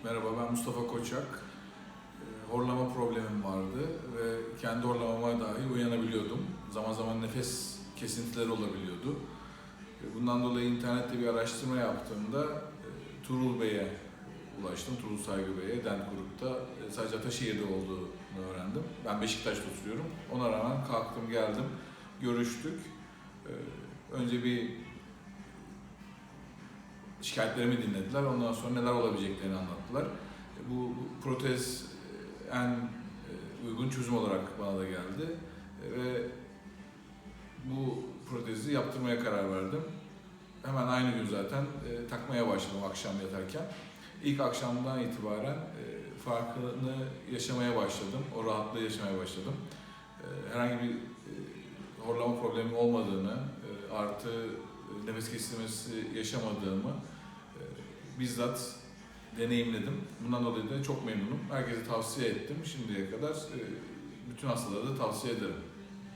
Merhaba, ben Mustafa Koçak. Horlama problemim vardı ve kendi horlamama dahi uyanabiliyordum. Zaman zaman nefes kesintileri olabiliyordu. Bundan dolayı internette bir araştırma yaptığımda Tuğrul Bey'e ulaştım. Tuğrul Saygı Bey'e, Dent Grup'ta sadece Ataşehir'de olduğunu öğrendim. Ben Beşiktaş'ta oturuyorum. Ona rağmen kalktım, geldim, görüştük. Önce bir şikayetlerimi dinlediler. Ondan sonra neler olabileceklerini anlattılar. Bu protez en uygun çözüm olarak bana da geldi. Ve bu protezi yaptırmaya karar verdim. Hemen aynı gün zaten takmaya başladım akşam yatarken. İlk akşamdan itibaren farkını yaşamaya başladım. O rahatlığı yaşamaya başladım. Herhangi bir horlama problemi olmadığını, artı nefes kesilmesi yaşamadığımı bizzat deneyimledim. Bundan dolayı da çok memnunum. Herkese tavsiye ettim. Şimdiye kadar bütün hastalara da tavsiye ederim.